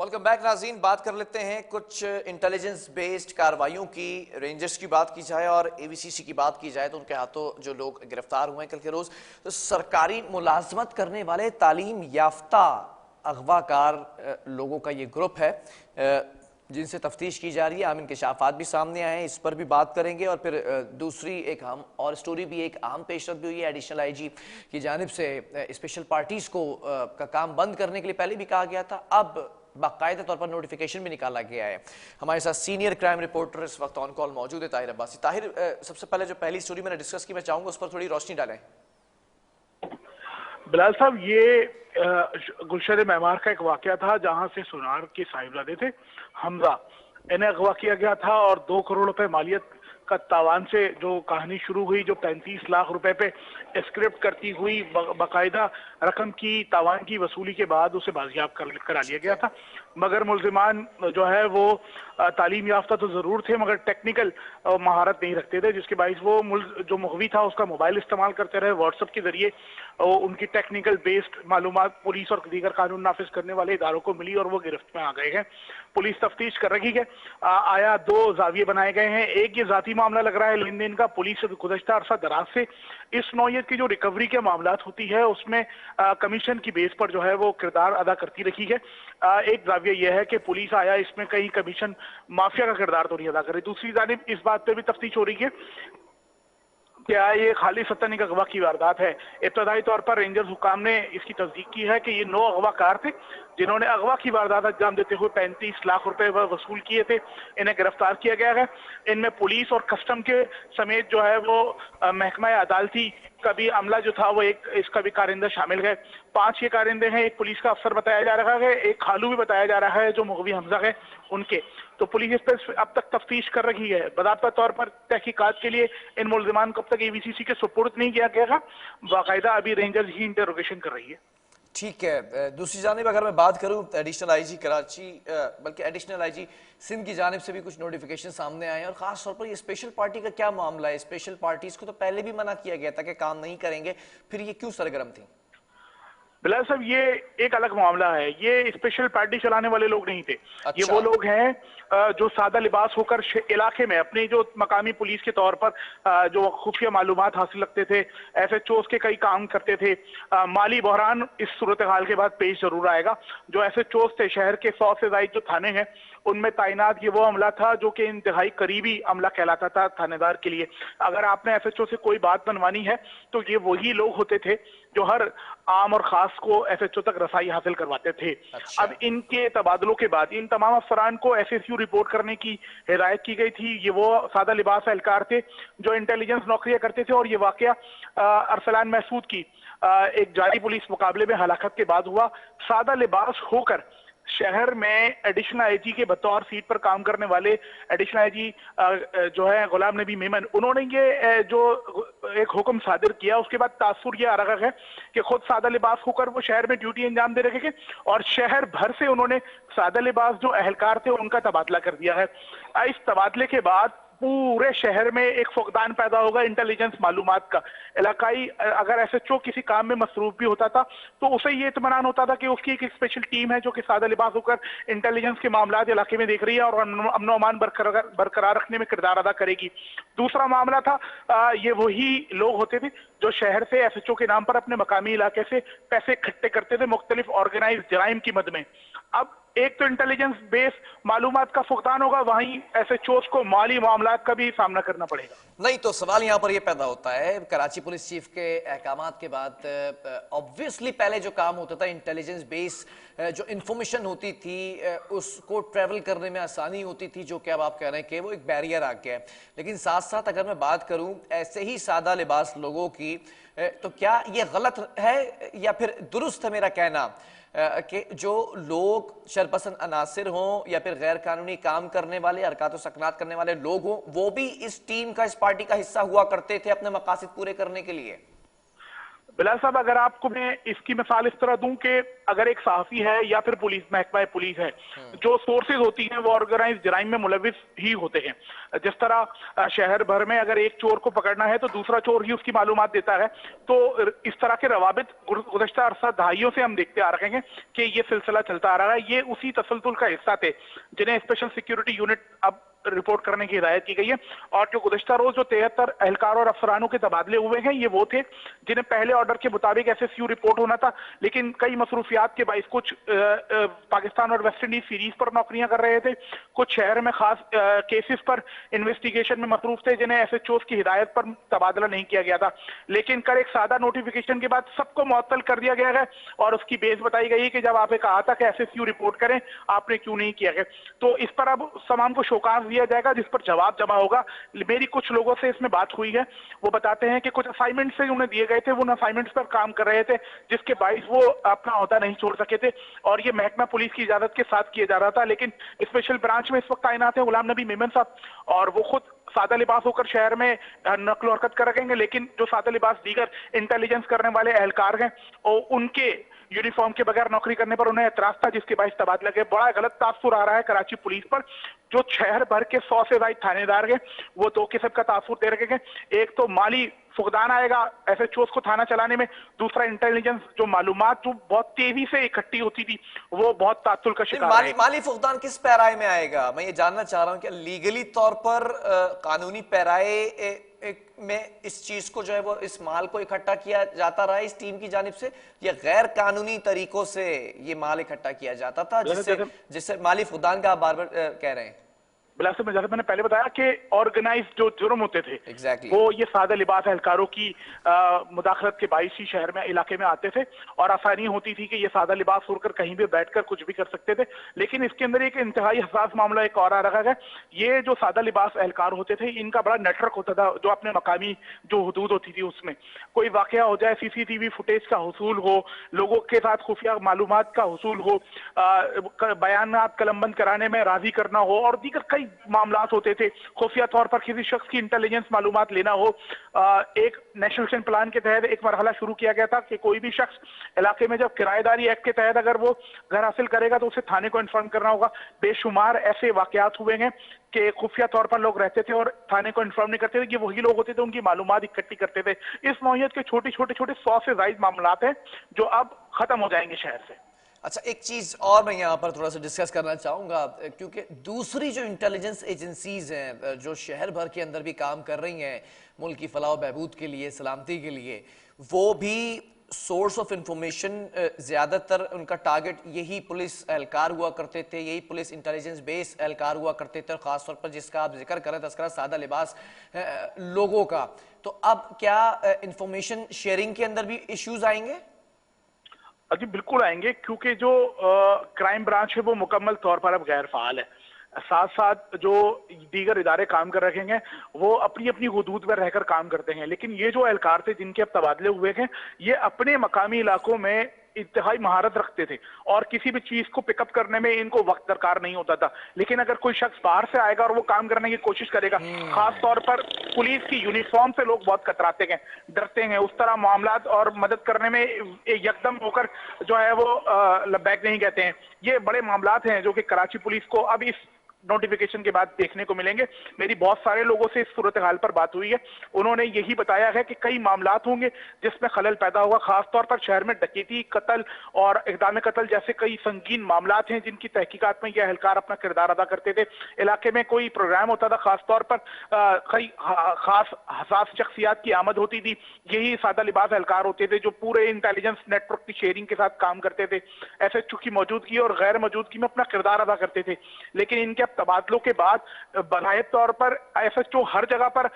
Welcome back नाज़रीन। बात कर लेते हैं कुछ इंटेलिजेंस बेस्ड कार्रवाइयों की। रेंजर्स की बात की जाए और एवीसीसी की बात की जाए तो उनके हाथों जो लोग गिरफ्तार हुए हैं कल के रोज, तो सरकारी मुलाजमत करने वाले तालीम याफ्ता अगवाकार लोगों का ये ग्रुप है जिनसे तफ्तीश की जा रही है। अहम इंकशाफात भी सामने आए हैं, इस पर भी बात करेंगे। और फिर दूसरी एक अहम और स्टोरी भी, एक अहम पेशरफ भी हुई है। एडिशनल आईजी की जानिब से स्पेशल पार्टीज को का काम बंद करने के लिए पहले भी कहा गया था, अब बाकायदा तौर पर नोटिफिकेशन भी निकाला गया है। हमारे साथ सीनियर क्राइम रिपोर्टर इस वक्त ऑन कॉल मौजूद है, ताहिर अब्बासी। ताहिर, सबसे पहले जो पहली स्टोरी मैंने डिस्कस की, मैं चाहूंगा उस पर थोड़ी रोशनी डालें। बिलाल साहब, ये गुलशन मेमार का एक वाकया था जहां से सुनार के साहिबजादे थे हमजा, इन्हें अगवा किया गया था और 2 करोड़ रुपए मालियत का तावान से जो कहानी शुरू हुई, जो 35 लाख रुपए पे स्क्रिप्ट करती हुई बाकायदा रकम की तावान की वसूली के बाद उसे बाजियाब करा लिया गया था। मगर मुल्जिमान जो है वो तालीम याफ्ता तो जरूर थे मगर टेक्निकल महारत नहीं रखते थे, जिसके बाइस वो जो मुखवी था उसका मोबाइल इस्तेमाल करते रहे। व्हाट्सएप के जरिए उनकी टेक्निकल बेस्ड मालूमात पुलिस और दीगर कानून नाफिज करने वाले इदारों को मिली और वो गिरफ्त में आ गए हैं। पुलिस तफ्तीश कर रही है। आया 2 जाविये बनाए गए हैं। एक ये जाती मामला लग रहा है लेन देन का। पुलिस गुज़श्ता अरसा दराज से इस नौयत की जो रिकवरी के मामलात होती है उसमें कमीशन की बेस पर जो है वो किरदार अदा करती रही है। एक जाविया यह है कि पुलिस आया इसमें कहीं कमीशन माफिया का किरदार तो नहीं अदा कर रही। दूसरी जानिब इस बात पे भी तफ्तीश हो रही है क्या ये खाली सत्तानिक अगवा की वारदात है। इब्तदाई तौर पर रेंजर्स हुकाम ने इसकी तस्दीक की है कि ये 9 अगवाकार थे जिन्होंने अगवा की वारदात अंजाम देते हुए 35 लाख रुपए वसूल किए थे। इन्हें गिरफ्तार किया गया है। इनमें पुलिस और कस्टम के समेत जो है वो महकमा अदालती का भी अमला जो था वो इसका भी कारिंदा शामिल है। 5 ये कारिंदे हैं। एक पुलिस का अफसर बताया जा रहा है, एक खालू भी बताया जा रहा है जो मुगवी हमजा है उनके। तो पुलिस इस पर अब तक तफ्तीश कर रही है। बाकायदा तौर पर तहकीकात के लिए इन मुल्जिमान को अब तक एवीसीसी के सुपुर्द नहीं किया गया है। बाकायदा अभी रेंजर्स ही इंटरोगेशन कर रही है। ठीक है। दूसरी जानिब अगर मैं बात करूं एडिशनल आईजी कराची, बल्कि एडिशनल आईजी सिंध की जानिब से भी कुछ नोटिफिकेशन सामने आए हैं और खास तौर पर ये स्पेशल पार्टी का क्या मामला है। स्पेशल पार्टीज को तो पहले भी मना किया गया था कि काम नहीं करेंगे, फिर ये क्यों सरगर्म थी? बिलाल साहब, ये एक अलग मामला है। ये स्पेशल पार्टी चलाने वाले लोग नहीं थे। अच्छा। ये वो लोग हैं जो सादा लिबास होकर इलाके में अपनी जो मकामी पुलिस के तौर पर जो खुफिया मालूमात हासिल रखते थे, एसएचओ के कई काम करते थे। माली बहरान इस सूरत हाल के बाद पेश जरूर आएगा। जो एसएचओ थे शहर के 100 से ज्यादा जो थाने हैं उनमें तैनात ये वो अमला था जो कि इंतहाई करीबी अमला कहलाता था थानेदार के लिए। अगर आपने एसएचओ से कोई बात बनवानी है तो ये वही लोग होते थे जो हर आम और खास को एसएचओ तक रसाई हासिल करवाते थे। अच्छा। अब इनके तबादलों के बाद इन तमाम अफसरान को एसएसयू रिपोर्ट करने की हिदायत की गई थी। ये वो सादा लिबास एहलकार थे जो इंटेलिजेंस नौकरियां करते थे और ये वाकया अरसलान महसूद की एक जारी पुलिस मुकाबले में हलाकत के बाद हुआ। सादा लिबास होकर शहर में एडिशनल आईजी के बतौर सीट पर काम करने वाले एडिशनल आईजी जो है गुलाम नबी मेमन, उन्होंने ये जो एक हुक्म सादिर किया उसके बाद तासुर ये आ रहा है कि खुद सादा लिबास होकर वो शहर में ड्यूटी अंजाम दे रहे थे और शहर भर से उन्होंने सादा लिबास जो एहलकार थे उनका तबादला कर दिया है। इस तबादले के बाद पूरे शहर में एक फुकदान पैदा होगा इंटेलिजेंस मालूमात का। इलाकाई अगर एसएचओ किसी काम में मसरूफ भी होता था तो उसे ये इत्मीनान होता था कि उसकी एक स्पेशल टीम है जो कि सादा लिबास होकर इंटेलिजेंस के मामलात इलाके में देख रही है और अमन अमान बरकरार रखने में किरदार अदा करेगी। दूसरा मामला था ये वही लोग होते थे जो शहर से एसएचओ के नाम पर अपने मकामी इलाके से पैसे इकट्ठे करते थे मुख्तलिफ ऑर्गेनाइज जराइम की मद में। अब एक तो इंटेलिजेंस बेस मालूमात का फुकदान होगा, वहीं एसएचओ को माली मामलात का भी सामना करना पड़ेगा। नहीं तो सवाल यहां पर यह पैदा होता है, कराची पुलिस चीफ के अहकामात के बाद ऑब्वियसली पहले जो काम होता था इंटेलिजेंस बेस जो इंफॉर्मेशन होती थी उसको ट्रेवल करने में आसानी होती थी, जो कि अब आप कह रहे हैं कि वो एक बैरियर आ गया है। लेकिन साथ साथ अगर मैं बात करूं ऐसे ही सादा लिबास लोगों की, तो क्या ये गलत है या फिर दुरुस्त है मेरा कहना कि जो लोग शरपसंद अनासिर हों या फिर गैर कानूनी काम करने वाले, हरकत सकनात करने वाले लोग हों, वो भी इस टीम का, इस पार्टी का हिस्सा हुआ करते थे अपने मकासद पूरे करने के लिए? बिलाल साहब, अगर आपको मैं इसकी मिसाल इस तरह दूं कि अगर एक सहाफी है या फिर पुलिस महकमा पुलिस है, जो सोर्सेज होती हैं वो ऑर्गेनाइज जराइम में मुलविस ही होते हैं। जिस तरह शहर भर में अगर एक चोर को पकड़ना है तो दूसरा चोर ही उसकी मालूमात देता है, तो इस तरह के रवाबित गुज़श्ता अरसा दहाइयों से हम देखते आ रहे हैं कि ये सिलसिला चलता आ रहा है। ये उसी तसलसल का हिस्सा थे जिन्हें स्पेशल सिक्योरिटी यूनिट अब रिपोर्ट करने की हिदायत की गई है। और जो गुज़श्ता रोज जो 73 एहलकार और अफसरानों के तबादले हुए हैं, ये वो थे जिन्हें पहले ऑर्डर के मुताबिक एसएसयू रिपोर्ट होना था, लेकिन कई मसरूफियात के बाइस कुछ पाकिस्तान और वेस्ट इंडीज सीरीज पर नौकरियां कर रहे थे, कुछ शहर में खास केसेस पर इन्वेस्टिगेशन में मसरूफ थे जिन्हें एसएचओस की हिदायत पर तबादला नहीं किया गया था। लेकिन कर एक सादा नोटिफिकेशन के बाद सबको मुअत्तल कर दिया गया है और उसकी बेस बताई गई है कि जब आपने कहा था कि एसएसयू रिपोर्ट करें, आपने क्यों नहीं किया गया। तो इस पर अब तमाम को शोकाज दिया जाएगा जिस पर जवाब जमा होगा। मेरी कुछ लोगों से इसमें बात हुई है, वो बताते हैं कि कुछ असाइनमेंट से उन्हें दिए गए थे, वो उन असाइनमेंट्स पर काम कर रहे थे जिसके बाइस वो अपना ओहदा नहीं छोड़ सके थे और ये महकमा पुलिस की इजाजत के साथ किया जा रहा था। लेकिन स्पेशल ब्रांच में इस वक्त तैनात है गुलाम नबी मेमन साहब और वो खुद सादा लिबास होकर शहर में नकलो हरकत कर रखेंगे, लेकिन जो सादा लिबास दीगर इंटेलिजेंस करने वाले एहलकार हैं और उनके यूनिफॉर्म के बगैर नौकरी करने पर उन्हें एतराज था, जिसके बाइस तबादला के बड़ा गलत तासुर आ रहा है कराची पुलिस पर। जो शहर भर के 100 से ज्यादा थानेदार हैं वो दो किस्म का तासुर दे रखे हैं। एक तो माली फुकदान आएगा एसएचओस को थाना चलाने में, दूसरा इंटेलिजेंस जो मालूमात जो बहुत तेजी से इकट्ठी होती थी वो बहुत तातुल का शिकार है। माली फुकदान किस पैराए में आएगा? मैं ये जानना चाह रहा हूं कि लीगली तौर पर कानूनी पैराए में इस चीज को जो है वो इस माल को इकट्ठा किया जाता रहा है इस टीम की जानिब से, या गैर कानूनी तरीकों से ये माल इकट्ठा किया जाता था जिससे माली फुकदान का आप बार बार कह रहे हैं? बिलासपुर में जैसे मैंने पहले बताया कि ऑर्गेनाइज जो जुर्म होते थे exactly. वो ये सादा लिबास एहलकारों की मुदाखलत के बाइस ही शहर में इलाके में आते थे और आसानी होती थी कि ये सादा लिबास उड़कर कहीं भी बैठकर कुछ भी कर सकते थे। लेकिन इसके अंदर एक इंतहाई हसास मामला एक और आ रहा है। ये जो सादा लिबास एहलकार होते थे इनका बड़ा नेटवर्क होता था जो अपने मकामी जो हदूद होती थी उसमें कोई वाकया हो जाए, सीसीटीवी फुटेज का हुसूल हो, लोगों के साथ खुफिया मालूमात का हुसूल हो, बयानात कलमबंद कराने में राजी करना हो और दीगर कई मामलात होते थे। खुफिया तौर पर किसी शख्स की इंटेलिजेंस मालूमात लेना हो, एक नेशनल एक्शन प्लान के तहत एक मरहला शुरू किया गया था कि कोई भी शख्स इलाके में जब किराएदारी एक्ट के तहत अगर वो घर हासिल करेगा तो उसे थाने को इन्फॉर्म करना होगा। बेशुमार ऐसे वाकयात हुए हैं कि खुफिया तौर पर लोग रहते थे और थाने को इन्फॉर्म नहीं करते थे, ये वही लोग होते थे उनकी मालूमात इकट्ठी करते थे। इस नौइयत के छोटे छोटे 100 से ज्यादा मामलात हैं जो अब खत्म हो जाएंगे शहर से। अच्छा, एक चीज और मैं यहाँ पर थोड़ा सा डिस्कस करना चाहूंगा, क्योंकि दूसरी जो इंटेलिजेंस एजेंसीज हैं जो शहर भर के अंदर भी काम कर रही हैं मुल्क की फलाह बहबूद के लिए, सलामती के लिए, वो भी सोर्स ऑफ इंफॉर्मेशन ज्यादातर उनका टारगेट यही पुलिस एहलकार हुआ करते थे, यही पुलिस इंटेलिजेंस बेस एहलकार हुआ करते थे, और खासतौर पर जिसका आप जिक्र करें तस्करा सादा लिबास लोगों का। तो अब क्या इंफॉर्मेशन शेयरिंग के अंदर भी इश्यूज आएंगे? जी बिल्कुल आएंगे, क्योंकि जो क्राइम ब्रांच है वो मुकम्मल तौर पर अब गैर फाल है। साथ साथ जो दीगर इदारे काम कर रहे हैं वो अपनी अपनी हुदूद में रहकर काम करते हैं, लेकिन ये जो एहलकार थे जिनके अब तबादले हुए हैं ये अपने मकामी इलाकों में इंतहाई महारत रखते थे और किसी भी चीज को पिकअप करने में इनको वक्त दरकार नहीं होता था। लेकिन अगर कोई शख्स बाहर से आएगा और वो काम करने की कोशिश करेगा, खास तौर पर पुलिस की यूनिफॉर्म से लोग बहुत कतराते हैं, डरते हैं, उस तरह मामलात और मदद करने में यकदम होकर जो है वो लब्बैक नहीं कहते हैं। ये बड़े मामलात हैं जो कि कराची पुलिस को अब इस नोटिफिकेशन के बाद देखने को मिलेंगे। मेरी बहुत सारे लोगों से इस सूरत हाल पर बात हुई है, उन्होंने यही बताया है कि कई मामलात होंगे जिसमें खलल पैदा होगा। खासतौर पर शहर में डकैती, कत्ल और इक़दाम कत्ल जैसे कई संगीन मामलात हैं जिनकी तहकीकात में यह एहलकार अपना किरदार अदा करते थे। इलाके में कोई प्रोग्राम होता था, खासतौर पर कई खास हसास शख्सियात की आमद होती थी, यही सादा लिबास एहलकार होते थे जो पूरे इंटेलिजेंस नेटवर्क की शेयरिंग के साथ काम करते थे, एसएचओ की मौजूदगी और गैर मौजूदगी में अपना किरदार अदा करते थे। लेकिन इनके तबादलों के बाद बाकायदा तौर पर एसएचओ हर जगह पर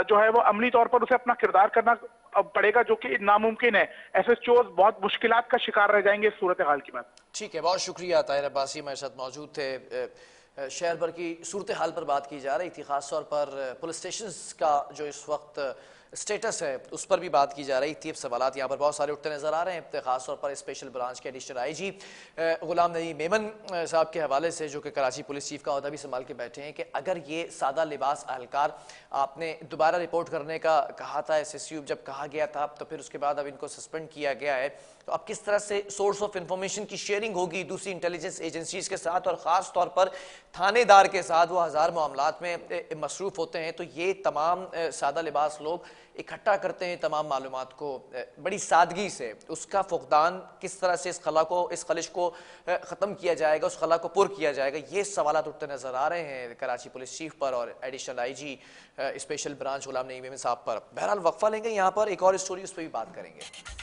जो है वो अमली तौर पर उसे अपना किरदार करना पड़ेगा, जो कि नामुमकिन है। एसएचओ बहुत मुश्किलात का शिकार रह जाएंगे इस सूरत हाल की बात। ठीक है, बहुत शुक्रिया। ताहिर अब्बासी हमारे साथ मौजूद थे। शहर भर की सूरत हाल पर बात की जा रही थी, खासतौर पर पुलिस स्टेशन का जो इस वक्त स्टेटस है उस पर भी बात की जा रही थी। अब सवालात यहाँ पर बहुत सारे उठते नजर आ रहे हैं, खासतौर पर स्पेशल ब्रांच के एडिशनल आईजी गुलाम नबी मेमन साहब के हवाले से, जो कि कराची पुलिस चीफ का ओहदा भी संभाल के बैठे हैं, कि अगर ये सादा लिबास अहलकार आपने दोबारा रिपोर्ट करने का कहा था SSU जब कहा गया था, तो फिर उसके बाद अब इनको सस्पेंड किया गया है, तो अब किस तरह से सोर्स ऑफ इंफॉर्मेशन की शेयरिंग होगी दूसरी इंटेलिजेंस एजेंसीज के साथ, और ख़ास तौर पर थानेदार के साथ, वो हज़ार मामलात में मसरूफ़ होते हैं, तो ये तमाम सादा लिबास लोग इकट्ठा करते हैं तमाम मालूमात को बड़ी सादगी से, उसका फुकदान किस तरह से इस खलिश को ख़त्म किया जाएगा, उस खला को पुर किया जाएगा, ये सवालात उठते नज़र आ रहे हैं कराची पुलिस चीफ पर और additional IG special branch Ghulam Nabi Memon साहब पर। बहरहाल वक्फा लेंगे, यहाँ पर एक और स्टोरी उस पर भी बात करेंगे।